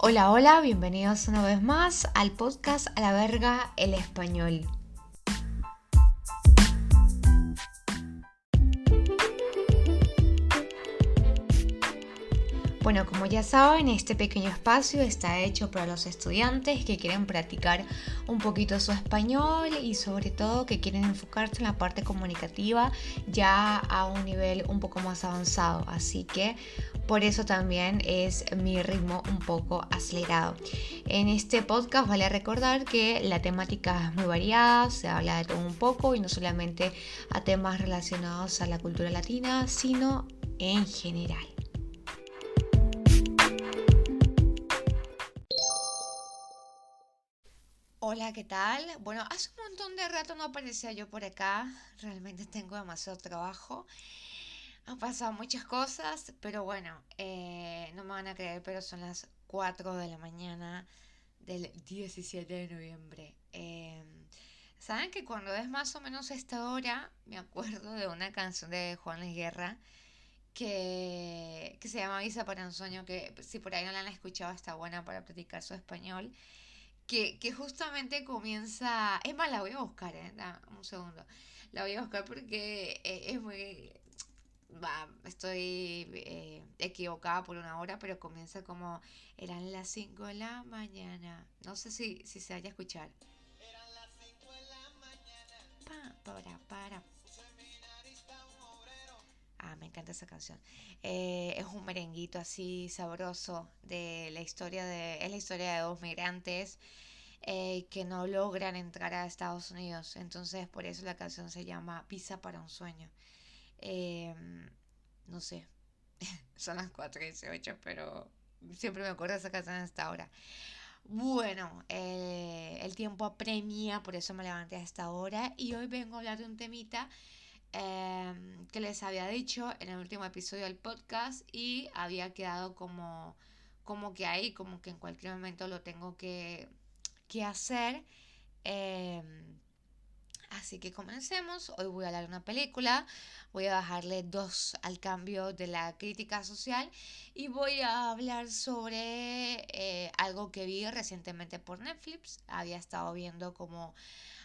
Hola, hola, bienvenidos una vez más al podcast A la Verga el Español. Bueno, como ya saben, este pequeño espacio está hecho para los estudiantes que quieren practicar un poquito su español y sobre todo que quieren enfocarse en la parte comunicativa ya a un nivel un poco más avanzado. Así que por eso también es mi ritmo un poco acelerado. En este podcast vale recordar que la temática es muy variada, se habla de todo un poco y no solamente a temas relacionados a la cultura latina, sino en general. Hola, ¿qué tal? Bueno, hace un montón de rato no aparecía yo por acá. Realmente tengo demasiado trabajo. Han pasado muchas cosas, pero bueno, no me van a creer, pero son las 4 de la mañana del 17 de noviembre. ¿Saben que cuando es más o menos esta hora, me acuerdo de una canción de Juan Luis Guerra que se llama Visa para un sueño, que si por ahí no la han escuchado está buena para practicar su español? Que justamente comienza. Es más, la voy a buscar, un segundo. La voy a buscar porque es muy. Estoy equivocada por una hora, pero comienza como. Eran las 5 de la mañana. No sé si se vaya a escuchar. Eran las 5 de la mañana. Para. Me encanta esa canción. Es un merenguito así sabroso de la historia de. Es la historia de dos migrantes que no logran entrar a Estados Unidos. Entonces, por eso la canción se llama Visa para un sueño. Eh, no sé, son las 4:18, pero siempre me acuerdo de esa canción hasta ahora. Bueno, el tiempo apremia, por eso me levanté a esta hora y hoy vengo a hablar de un temita que les había dicho en el último episodio del podcast y había quedado como que ahí, como que en cualquier momento lo tengo que hacer. Eh, Así que comencemos. Hoy voy a hablar de una película. Voy a bajarle 2 al cambio de la crítica social. Y voy a hablar sobre algo que vi recientemente por Netflix. Había estado viendo como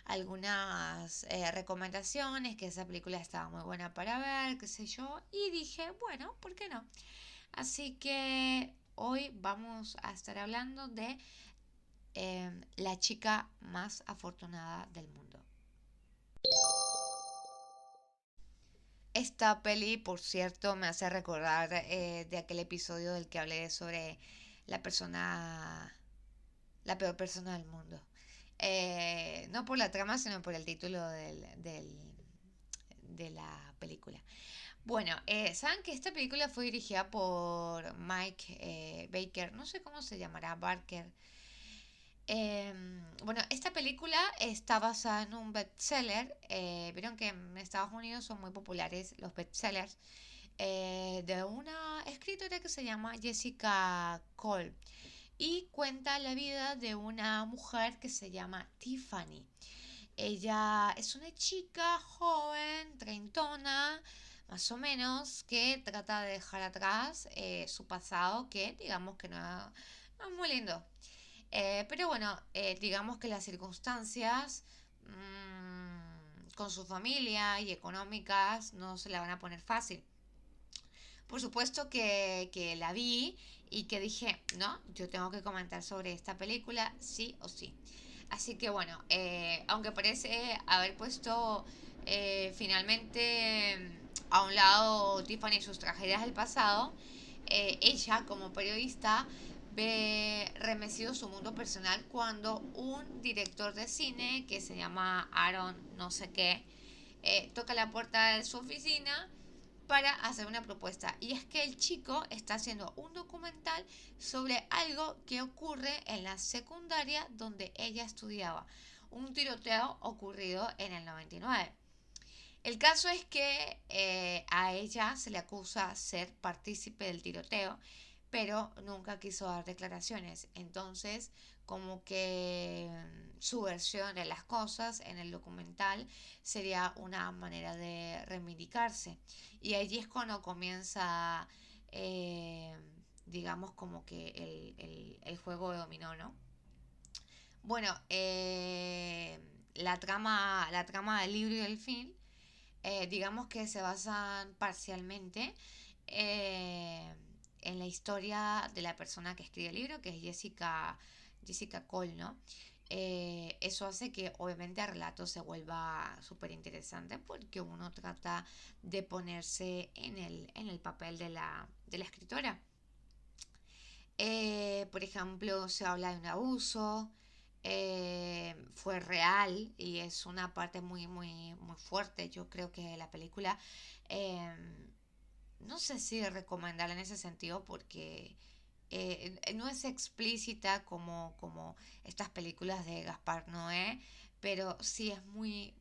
algunas recomendaciones, que esa película estaba muy buena para ver, qué sé yo. Y dije, bueno, ¿por qué no? Así que hoy vamos a estar hablando de la chica más afortunada del mundo. Esta peli, por cierto, me hace recordar de aquel episodio del que hablé sobre la persona, la peor persona del mundo. No por la trama, sino por el título de la película. Bueno, saben que esta película fue dirigida por Mike Baker, no sé cómo se llamará, Barker. Bueno, esta película está basada en un bestseller. Vieron que en Estados Unidos son muy populares los bestsellers de una escritora que se llama Jessica Cole y cuenta la vida de una mujer que se llama Tiffany. Ella es una chica joven, treintona, más o menos, que trata de dejar atrás su pasado, que digamos que no es muy lindo. Pero bueno, digamos que las circunstancias con su familia y económicas no se la van a poner fácil. Por supuesto que la vi y que dije, no, yo tengo que comentar sobre esta película sí o sí. Así que bueno, aunque parece haber puesto finalmente a un lado Tiffany y sus tragedias del pasado, ella como periodista ve remecido su mundo personal cuando un director de cine que se llama Aaron no sé qué toca la puerta de su oficina para hacer una propuesta. Y es que el chico está haciendo un documental sobre algo que ocurre en la secundaria donde ella estudiaba. Un tiroteo ocurrido en el 99. El caso es que a ella se le acusa ser partícipe del tiroteo, pero nunca quiso dar declaraciones. Entonces, como que su versión de las cosas en el documental sería una manera de reivindicarse. Y allí es cuando comienza eh, digamos, como que el juego de dominó, ¿no? Bueno, la trama del libro y del film, digamos que se basan parcialmente eh, en la historia de la persona que escribe el libro, que es Jessica Cole, ¿no? Eso hace que obviamente el relato se vuelva súper interesante porque uno trata de ponerse en el papel de la escritora. Por ejemplo, se habla de un abuso, fue real y es una parte muy fuerte, yo creo que de la película. Eh, no sé si recomendarla en ese sentido porque no es explícita como estas películas de Gaspar Noé, pero sí es muy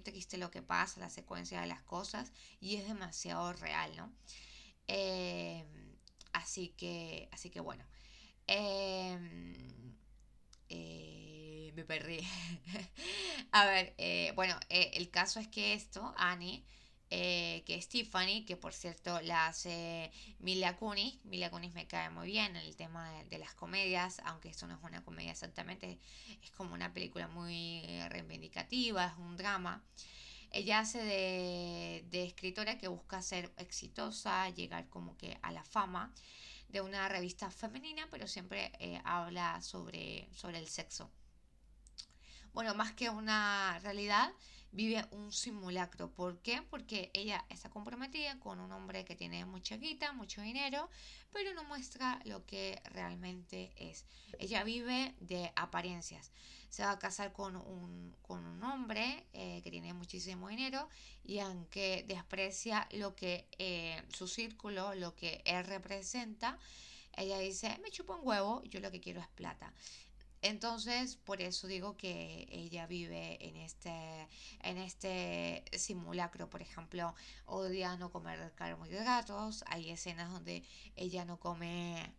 triste lo que pasa, la secuencia de las cosas, y es demasiado real, ¿no? Eh, así que bueno. Eh, Me perdí. A ver, bueno, el caso es que esto, Annie, que es Tiffany, que por cierto la hace Mila Kunis. Mila Kunis me cae muy bien en el tema de las comedias, aunque esto no es una comedia exactamente, es como una película muy reivindicativa, es un drama. Ella hace de escritora que busca ser exitosa, llegar como que a la fama de una revista femenina, pero siempre habla sobre el sexo. Bueno, más que una realidad, vive un simulacro. ¿Por qué? Porque ella está comprometida con un hombre que tiene mucha guita, mucho dinero, pero no muestra lo que realmente es. Ella vive de apariencias. Se va a casar con un hombre que tiene muchísimo dinero y aunque desprecia lo que su círculo, lo que él representa, ella dice, me chupa un huevo, yo lo que quiero es plata. Entonces, por eso digo que ella vive en este simulacro. Por ejemplo, odia no comer carbohidratos. Hay escenas donde ella no come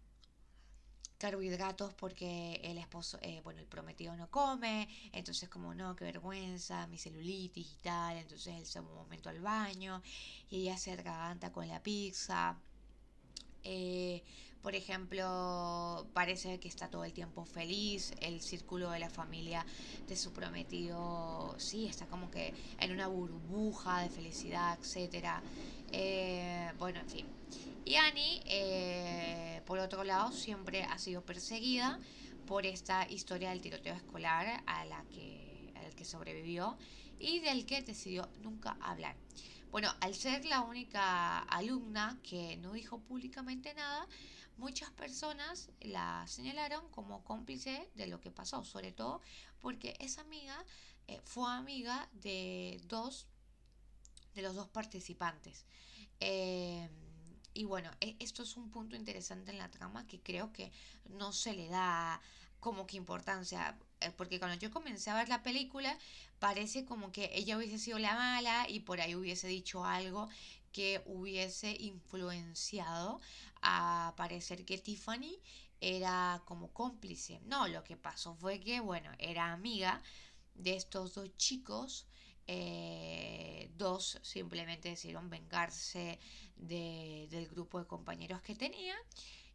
carbohidratos porque el esposo, bueno, el prometido no come. Entonces, como no, qué vergüenza, mi celulitis y tal. Entonces, él se va un momento al baño y ella se atraganta con la pizza. Eh, por ejemplo, parece que está todo el tiempo feliz, el círculo de la familia de su prometido, sí, está como que en una burbuja de felicidad, etcétera. Bueno, en fin. Y Annie, por otro lado, siempre ha sido perseguida por esta historia del tiroteo escolar al que sobrevivió y del que decidió nunca hablar. Bueno, al ser la única alumna que no dijo públicamente nada, muchas personas la señalaron como cómplice de lo que pasó, sobre todo porque esa amiga fue amiga de los dos participantes. Eh, y bueno, esto es un punto interesante en la trama que creo que no se le da como que importancia. Porque cuando yo comencé a ver la película, parece como que ella hubiese sido la mala y por ahí hubiese dicho algo que hubiese influenciado a parecer que Tiffany era como cómplice. No, lo que pasó fue que, bueno, era amiga de estos dos chicos. Dos simplemente decidieron vengarse del grupo de compañeros que tenía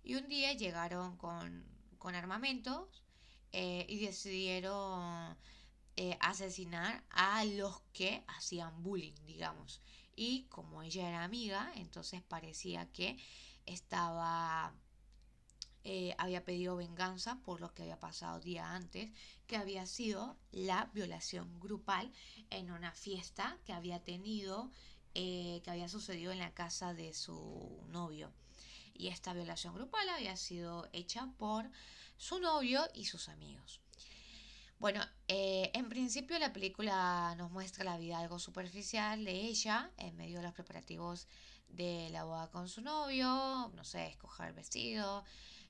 y un día llegaron con armamentos y decidieron asesinar a los que hacían bullying, digamos. Y como ella era amiga, entonces parecía que estaba había pedido venganza por lo que había pasado día antes, que había sido la violación grupal en una fiesta que había tenido, que había sucedido en la casa de su novio. Y esta violación grupal había sido hecha por su novio y sus amigos. Bueno, en principio la película nos muestra la vida algo superficial de ella en medio de los preparativos de la boda con su novio, no sé, escoger el vestido,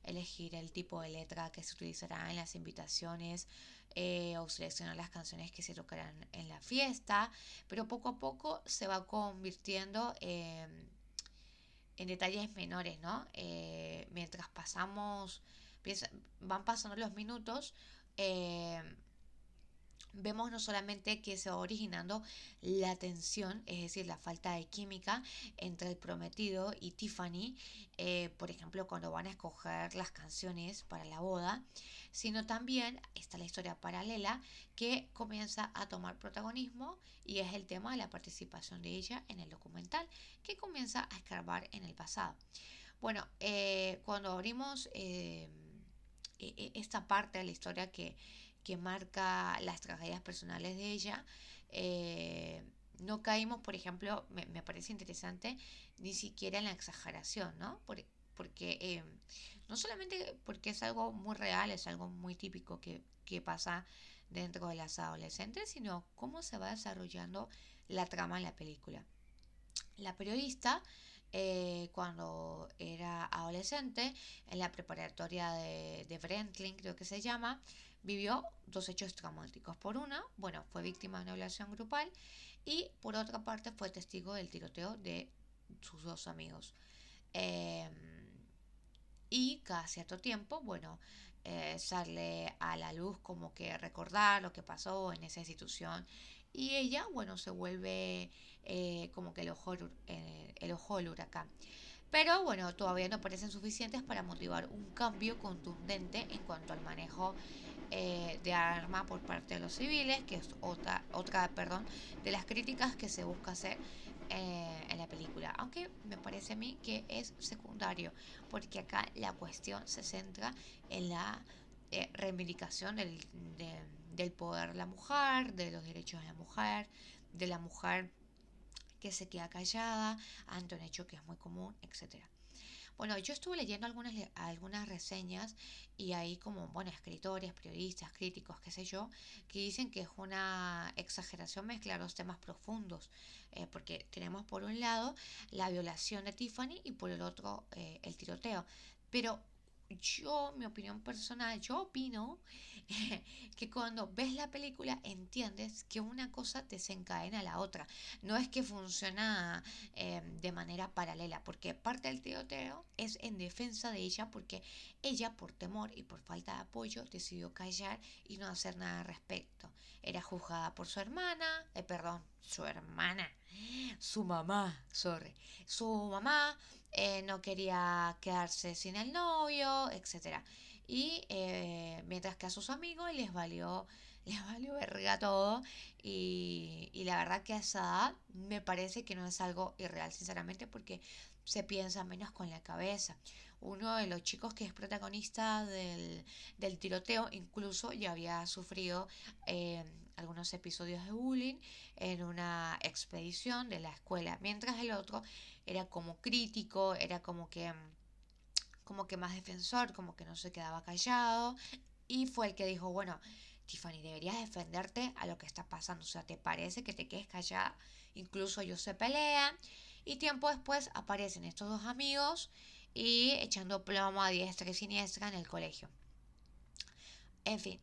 elegir el tipo de letra que se utilizará en las invitaciones o seleccionar las canciones que se tocarán en la fiesta, pero poco a poco se va convirtiendo en detalles menores, ¿no? Mientras van pasando los minutos, eh, vemos no solamente que se va originando la tensión, es decir, la falta de química entre el prometido y Tiffany, por ejemplo, cuando van a escoger las canciones para la boda, sino también está la historia paralela que comienza a tomar protagonismo y es el tema de la participación de ella en el documental, que comienza a escarbar en el pasado. Bueno, cuando abrimos esta parte de la historia que marca las tragedias personales de ella, eh, no caímos, por ejemplo, me parece interesante, ni siquiera en la exageración, ¿no? Porque no solamente porque es algo muy real, es algo muy típico que pasa dentro de las adolescentes, sino cómo se va desarrollando la trama en la película. La periodista, cuando era adolescente, en la preparatoria de Brentling, creo que se llama, vivió dos hechos traumáticos. Por una, bueno, fue víctima de una violación grupal y por otra parte fue testigo del tiroteo de sus dos amigos. Eh, y cada cierto tiempo, bueno, sale a la luz como que recordar lo que pasó en esa institución y ella, bueno, se vuelve como que el ojo del huracán. Pero bueno, todavía no parecen suficientes para motivar un cambio contundente en cuanto al manejo de arma por parte de los civiles, que es otra de las críticas que se busca hacer en la película. Aunque me parece a mí que es secundario, porque acá la cuestión se centra en la reivindicación del poder de la mujer, de los derechos de la mujer que se queda callada ante un hecho que es muy común, etcétera. Bueno, yo estuve leyendo algunas reseñas y hay como, bueno, escritores, periodistas, críticos, qué sé yo, que dicen que es una exageración mezclar los temas profundos, porque tenemos por un lado la violación de Tiffany y por el otro el tiroteo. Pero yo, mi opinión personal, yo opino que cuando ves la película entiendes que una cosa desencadena a la otra. No es que funciona de manera paralela, porque parte del tiroteo es en defensa de ella, porque ella por temor y por falta de apoyo decidió callar y no hacer nada al respecto. Era juzgada por su hermana, su hermana, su mamá, sorry, su mamá no quería quedarse sin el novio, etcétera. Y mientras que a sus amigos les valió verga todo. Y la verdad que a esa edad me parece que no es algo irreal, sinceramente, porque se piensa menos con la cabeza. Uno de los chicos que es protagonista del tiroteo incluso ya había sufrido algunos episodios de bullying en una expedición de la escuela, mientras el otro era como crítico, era como que más defensor, como que no se quedaba callado y fue el que dijo, bueno, Tiffany, deberías defenderte a lo que está pasando, o sea, ¿te parece que te quedes callada? Incluso ellos se pelean y tiempo después aparecen estos dos amigos y echando plomo a diestra y siniestra en el colegio. En fin,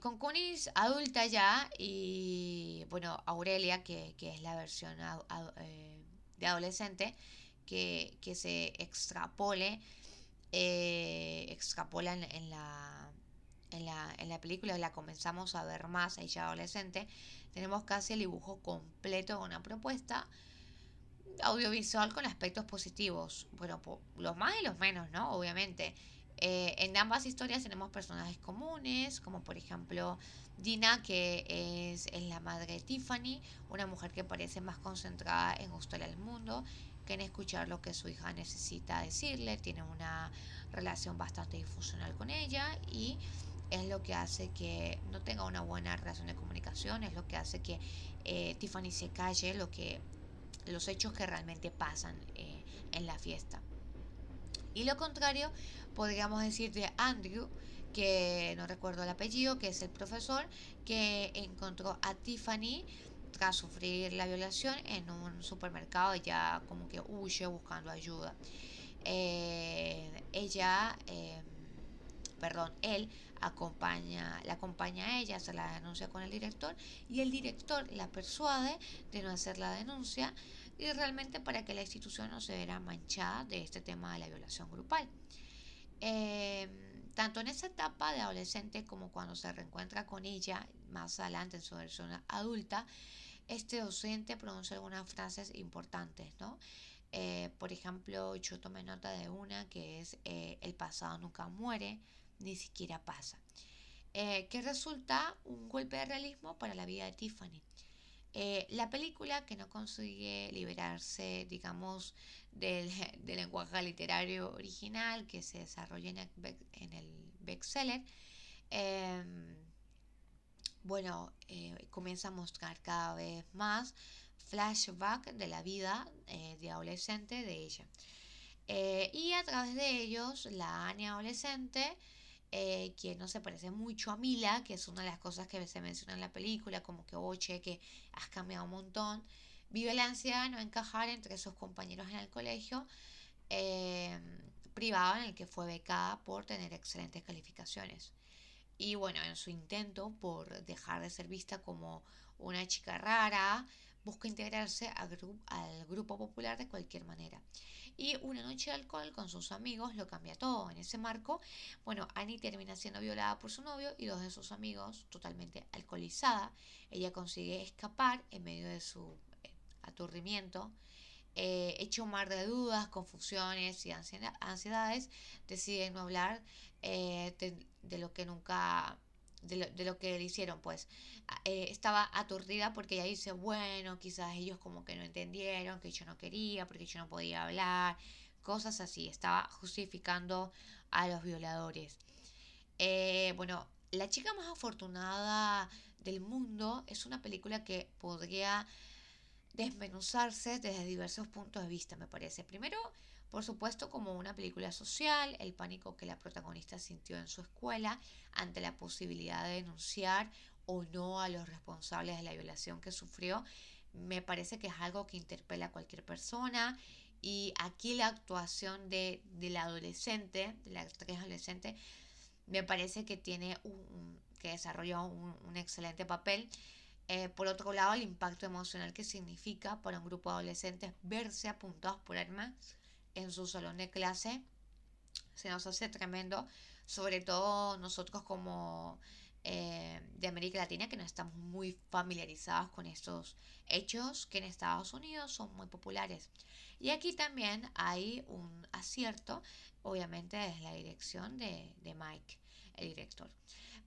con Kunis adulta ya y bueno, Aurelia, que es la versión de adolescente, que se extrapola en la película, la comenzamos a ver más, ella adolescente, tenemos casi el dibujo completo de una propuesta audiovisual con aspectos positivos. Bueno, los más y los menos, ¿no? Obviamente. En ambas historias tenemos personajes comunes, como por ejemplo Dina, que es la madre de Tiffany, una mujer que parece más concentrada en gustarle al mundo que en escuchar lo que su hija necesita decirle. Tiene una relación bastante disfuncional con ella y es lo que hace que no tenga una buena relación de comunicación, es lo que hace que Tiffany se calle los hechos que realmente pasan en la fiesta. Y lo contrario, podríamos decir de Andrew, que no recuerdo el apellido, que es el profesor, que encontró a Tiffany tras sufrir la violación en un supermercado y ya como que huye buscando ayuda. Ella, perdón, él la acompaña a ella, hace la denuncia con el director y el director la persuade de no hacer la denuncia y realmente para que la institución no se viera manchada de este tema de la violación grupal. Eh, tanto en esa etapa de adolescente como cuando se reencuentra con ella más adelante en su versión adulta, este docente pronuncia algunas frases importantes, ¿no? Por ejemplo, yo tomé nota de una que es el pasado nunca muere, ni siquiera pasa, que resulta un golpe de realismo para la vida de Tiffany. La película, que no consigue liberarse, digamos, del, del lenguaje literario original que se desarrolla en el bestseller, eh, bueno, comienza a mostrar cada vez más flashback de la vida de adolescente de ella. Y a través de ellos, la Anya adolescente, que no se parece mucho a Mila, que es una de las cosas que se menciona en la película, como que, oye, que has cambiado un montón, vive la ansiedad de no encajar entre sus compañeros en el colegio eh, privado en el que fue becada por tener excelentes calificaciones. Y bueno, en su intento por dejar de ser vista como una chica rara, busca integrarse al grupo popular de cualquier manera. Y una noche de alcohol con sus amigos lo cambia todo. En ese marco, bueno, Annie termina siendo violada por su novio y dos de sus amigos, totalmente alcoholizada. Ella consigue escapar en medio de su aturdimiento. Hecho un mar de dudas, confusiones y ansiedades, decide no hablar de lo que nunca de lo que le hicieron, pues estaba aturdida porque ella dice, bueno, quizás ellos como que no entendieron, que yo no quería, porque yo no podía hablar, cosas así, estaba justificando a los violadores. Bueno, La chica más afortunada del mundo es una película que podría desmenuzarse desde diversos puntos de vista, me parece. Primero, por supuesto, como una película social, el pánico que la protagonista sintió en su escuela ante la posibilidad de denunciar o no a los responsables de la violación que sufrió, me parece que es algo que interpela a cualquier persona. Y aquí la actuación de la adolescente, de la actriz adolescente, me parece que que desarrolla un excelente papel. Por otro lado, el impacto emocional que significa para un grupo de adolescentes verse apuntados por armas en su salón de clase se nos hace tremendo, sobre todo nosotros como de América Latina, que no estamos muy familiarizados con estos hechos que en Estados Unidos son muy populares. Y aquí también hay un acierto, obviamente es la dirección de Mike, el director.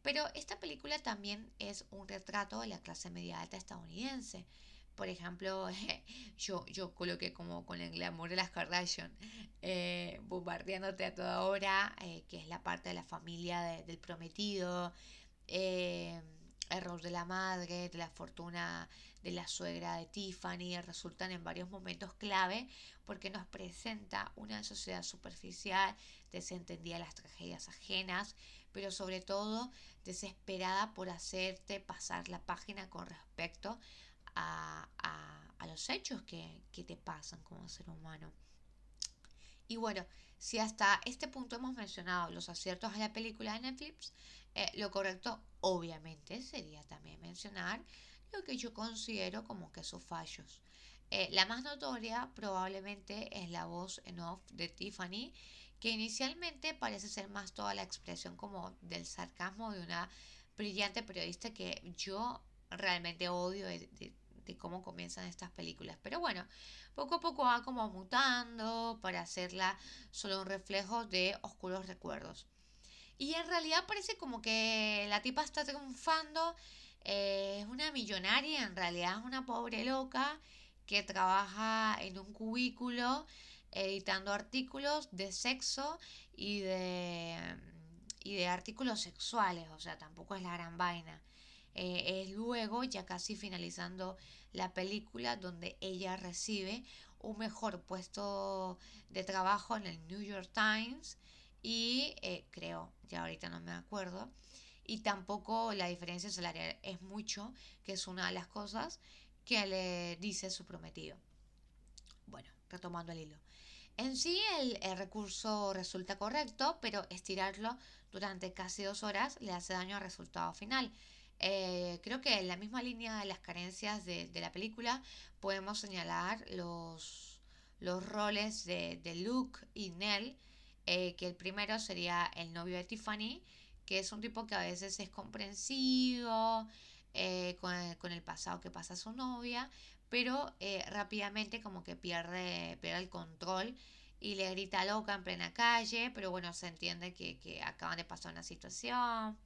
Pero esta película también es un retrato de la clase media alta estadounidense. Por ejemplo, yo coloqué como con el glamour de las Kardashian, bombardeándote a toda hora, que es la parte de la familia del prometido, eh, el rol de la madre, de la fortuna de la suegra de Tiffany, resultan en varios momentos clave porque nos presenta una sociedad superficial, desentendida de las tragedias ajenas, pero sobre todo desesperada por hacerte pasar la página con respecto a los hechos que te pasan como ser humano. Y bueno, si hasta este punto hemos mencionado los aciertos de la película de Netflix, lo correcto obviamente sería también mencionar lo que yo considero como que sus fallos. La más notoria probablemente es la voz en off de Tiffany, que inicialmente parece ser más toda la expresión como del sarcasmo de una brillante periodista que yo realmente odio de cómo comienzan estas películas. Pero bueno, poco a poco va como mutando para hacerla solo un reflejo de oscuros recuerdos. Y en realidad parece como que la tipa está triunfando, es una millonaria, en realidad es una pobre loca que trabaja en un cubículo editando artículos de sexo y y de artículos sexuales, o sea, tampoco es la gran vaina. Es luego, ya casi finalizando la película, donde ella recibe un mejor puesto de trabajo en el New York Times y creo, ya ahorita no me acuerdo, y tampoco la diferencia salarial es mucho, que es una de las cosas que le dice su prometido. Bueno, retomando el hilo. En sí el recurso resulta correcto, pero estirarlo durante casi 2 horas le hace daño al resultado final. Creo que en la misma línea de las carencias de la película podemos señalar los roles de Luke y Nell, que el primero sería el novio de Tiffany, que es un tipo que a veces es comprensivo con el pasado que pasa su novia, pero rápidamente como que pierde el control y le grita loca en plena calle, pero bueno, se entiende que acaban de pasar una situación.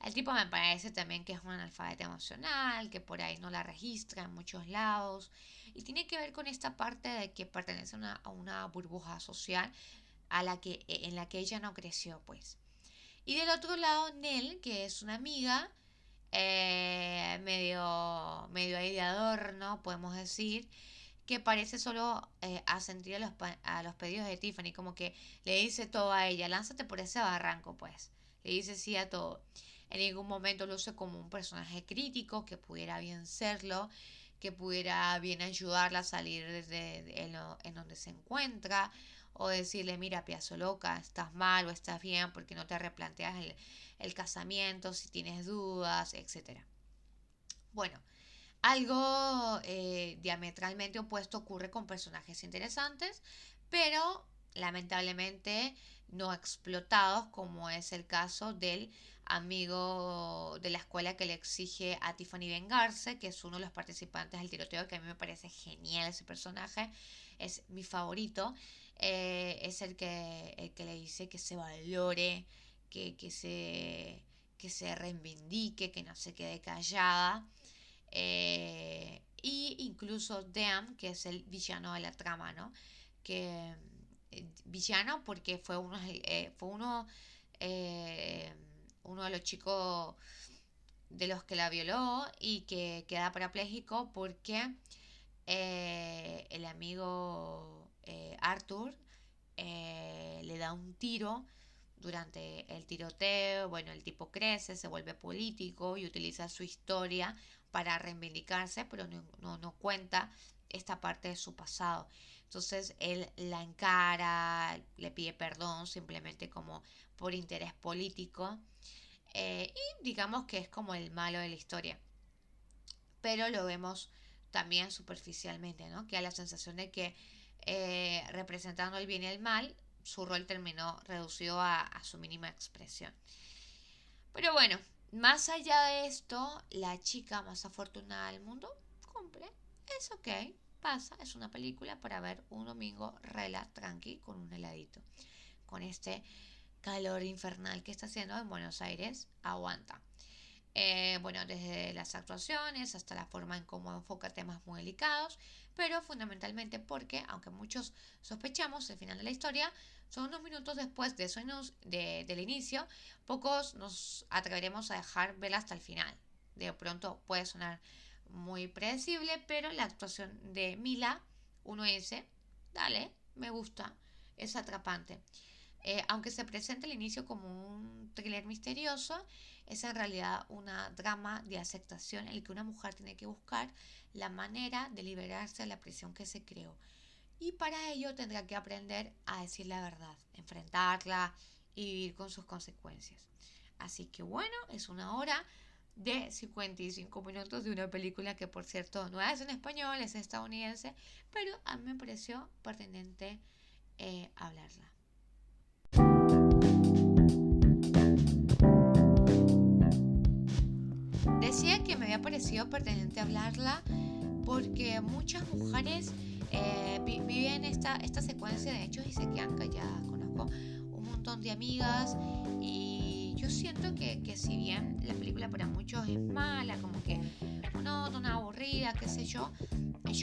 El tipo me parece también que es un analfabeta emocional, que por ahí no la registra en muchos lados. Y tiene que ver con esta parte de que pertenece a una burbuja social en la que ella no creció, pues. Y del otro lado, Nell, que es una amiga, medio ahí de adorno, podemos decir, que parece solo asentir a los pedidos de Tiffany, como que le dice todo a ella, lánzate por ese barranco, pues. Le dice sí a todo. En ningún momento luce como un personaje crítico, que pudiera bien serlo, que pudiera bien ayudarla a salir en donde se encuentra, o decirle, mira, piazo loca, estás mal o estás bien, porque no te replanteas el casamiento, si tienes dudas, etcétera. Bueno, algo diametralmente opuesto ocurre con personajes interesantes, pero lamentablemente no explotados, como es el caso del amigo de la escuela que le exige a Tiffany vengarse, que es uno de los participantes del tiroteo, que a mí me parece genial ese personaje, es mi favorito. Es el que le dice que se valore, que se reivindique, que no se quede callada. Y incluso Dan, que es el villano de la trama, ¿no? Que villano porque eh, uno de los chicos de los que la violó y que queda parapléjico porque el amigo Arthur le da un tiro durante el tiroteo. Bueno, el tipo crece, se vuelve político y utiliza su historia para reivindicarse, pero no cuenta esta parte de su pasado. Entonces él la encara, le pide perdón simplemente como por interés político, y digamos que es como el malo de la historia. Pero lo vemos también superficialmente, ¿no? Que da la sensación de que representando el bien y el mal, su rol terminó reducido a su mínima expresión. Pero bueno, más allá de esto, la chica más afortunada del mundo cumple. Es ok, pasa, es una película para ver un domingo rela, tranqui, con un heladito. Con este calor infernal que está haciendo en Buenos Aires, aguanta. Bueno, desde las actuaciones hasta la forma en cómo enfoca temas muy delicados, pero fundamentalmente porque, aunque muchos sospechamos el final de la historia, son unos minutos después del inicio, pocos nos atreveremos a dejar verla hasta el final. De pronto puede sonar muy predecible, pero la actuación de Mila, uno dice, dale, me gusta, es atrapante. Aunque se presenta el inicio como un thriller misterioso, es en realidad una drama de aceptación en el que una mujer tiene que buscar la manera de liberarse de la prisión que se creó. Y para ello tendrá que aprender a decir la verdad, enfrentarla y vivir con sus consecuencias. Así que bueno, es una hora de 55 minutos de una película que por cierto no es en español, es estadounidense, pero a mí me pareció pertinente hablarla. Decía que me había parecido pertinente hablarla porque muchas mujeres viven esta secuencia de hechos y se quedan calladas. Conozco un montón de amigas y yo siento que si bien la película para muchos es mala, como que monótona, aburrida, qué sé yo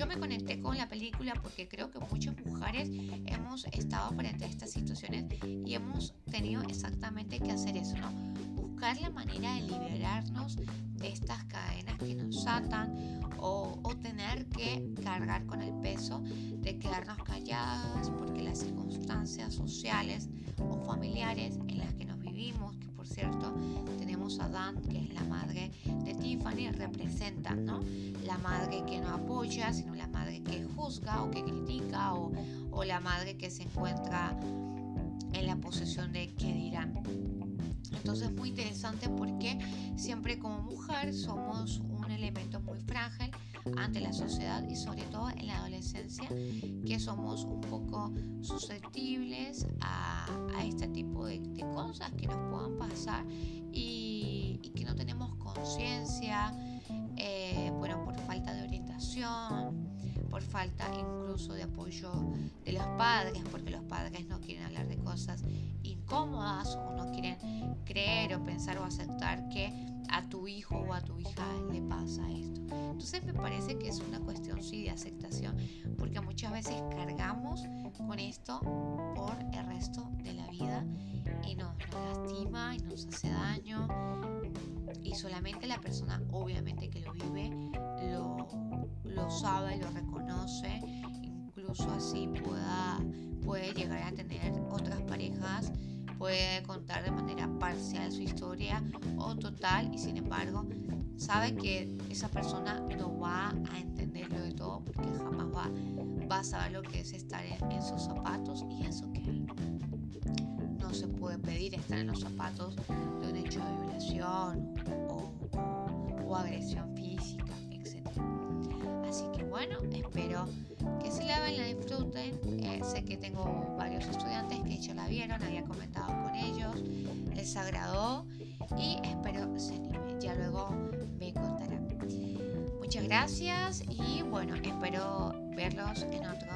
me conecté con la película porque creo que muchas mujeres hemos estado frente a estas situaciones y hemos tenido exactamente que hacer eso, ¿no? Buscar la manera de liberarnos de estas cadenas que nos atan o tener que cargar con el peso de quedarnos calladas porque las circunstancias sociales o familiares en las que nos vivimos, que por cierto tenemos a Dan, que es la madre de Tiffany, representa, ¿no? La madre que no apoya, sino la madre que juzga o que critica o la madre que se encuentra en la posición de qué dirán. Entonces es muy interesante porque siempre como mujer somos un elemento muy frágil ante la sociedad y sobre todo en la adolescencia, que somos un poco susceptibles a este tipo de cosas que nos puedan pasar y que no tenemos conciencia, bueno, por falta de orientación, por falta incluso de apoyo de los padres, porque los padres no quieren hablar de cosas incómodas o no quieren creer o pensar o aceptar que a tu hijo o a tu hija le pasa esto. Entonces me parece que es una cuestión sí de aceptación, porque muchas veces cargamos con esto por el resto de la vida y nos lastima y nos hace daño, y solamente la persona obviamente que lo vive lo sabe, lo reconoce, incluso así puede llegar a tener otras parejas, puede contar de manera parcial su historia o total, y sin embargo sabe que esa persona no va a entenderlo de todo porque jamás va a saber lo que es estar en sus zapatos, y eso que hay. No se puede pedir estar en los zapatos de un hecho de violación o agresión física, etc. Así que bueno, espero que se la ven, la disfruten. Sé que tengo varios estudiantes que ya la vieron, había comentado con ellos, les agradó y espero se animen. Ya luego me contarán. Muchas gracias y bueno, espero verlos en otro